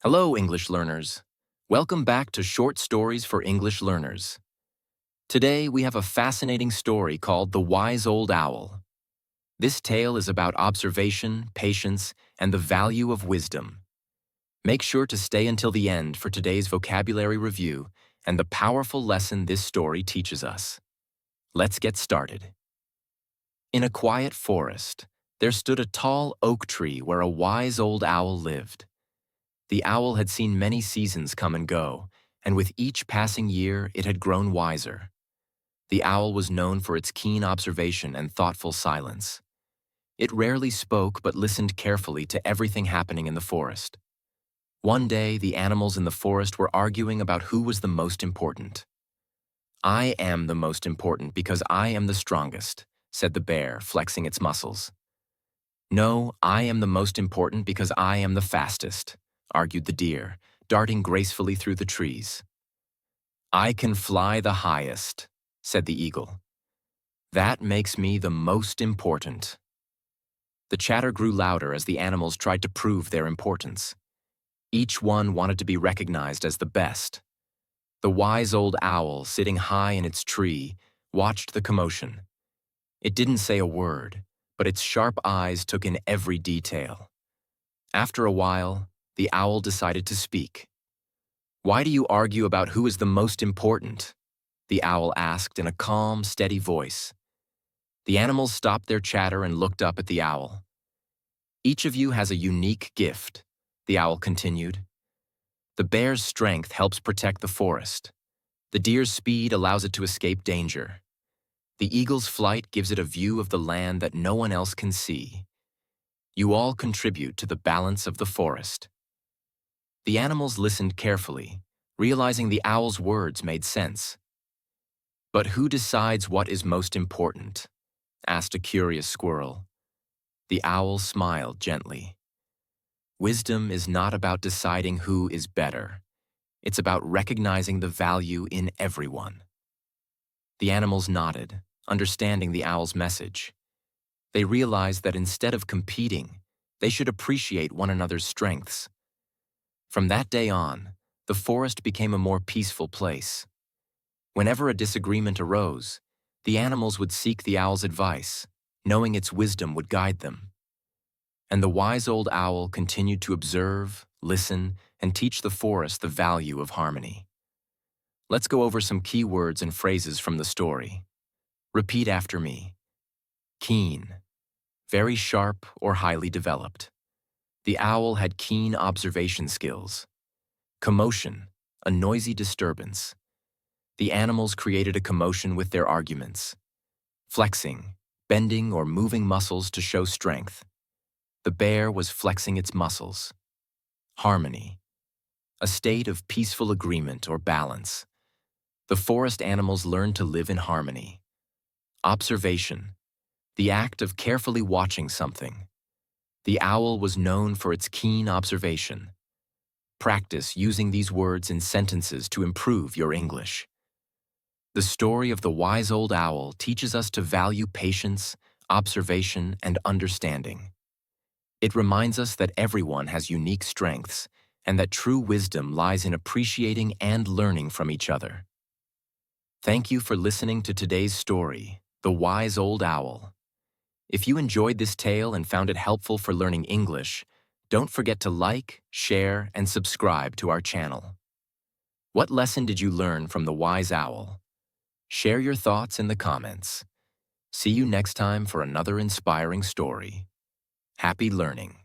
Hello, English learners. Welcome back to Short Stories for English Learners. Today, we have a fascinating story called The Wise Old Owl. This tale is about observation, patience, and the value of wisdom. Make sure to stay until the end for today's vocabulary review and the powerful lesson this story teaches us. Let's get started. In a quiet forest, there stood a tall oak tree where a wise old owl lived. The owl had seen many seasons come and go, and with each passing year it had grown wiser. The owl was known for its keen observation and thoughtful silence. It rarely spoke but listened carefully to everything happening in the forest. One day, the animals in the forest were arguing about who was the most important. "I am the most important because I am the strongest," said the bear, flexing its muscles. "No, I am the most important because I am the fastest," argued the deer, darting gracefully through the trees. "I can fly the highest," said the eagle. "That makes me the most important." The chatter grew louder as the animals tried to prove their importance. Each one wanted to be recognized as the best. The wise old owl, sitting high in its tree, watched the commotion. It didn't say a word, but its sharp eyes took in every detail. After a while, the owl decided to speak. "Why do you argue about who is the most important?" the owl asked in a calm, steady voice. The animals stopped their chatter and looked up at the owl. "Each of you has a unique gift," the owl continued. "The bear's strength helps protect the forest. The deer's speed allows it to escape danger. The eagle's flight gives it a view of the land that no one else can see. You all contribute to the balance of the forest." The animals listened carefully, realizing the owl's words made sense. "But who decides what is most important?" asked a curious squirrel. The owl smiled gently. "Wisdom is not about deciding who is better. It's about recognizing the value in everyone." The animals nodded, understanding the owl's message. They realized that instead of competing, they should appreciate one another's strengths. From that day on, the forest became a more peaceful place. Whenever a disagreement arose, the animals would seek the owl's advice, knowing its wisdom would guide them. And the wise old owl continued to observe, listen, and teach the forest the value of harmony. Let's go over some key words and phrases from the story. Repeat after me. Keen, very sharp or highly developed. The owl had keen observation skills. Commotion, a noisy disturbance. The animals created a commotion with their arguments. Flexing, bending or moving muscles to show strength. The bear was flexing its muscles. Harmony, a state of peaceful agreement or balance. The forest animals learned to live in harmony. Observation, the act of carefully watching something. The owl was known for its keen observation. Practice using these words in sentences to improve your English. The story of the wise old owl teaches us to value patience, observation, and understanding. It reminds us that everyone has unique strengths and that true wisdom lies in appreciating and learning from each other. Thank you for listening to today's story, The Wise Old Owl. If you enjoyed this tale and found it helpful for learning English, don't forget to like, share, and subscribe to our channel. What lesson did you learn from the wise owl? Share your thoughts in the comments. See you next time for another inspiring story. Happy learning.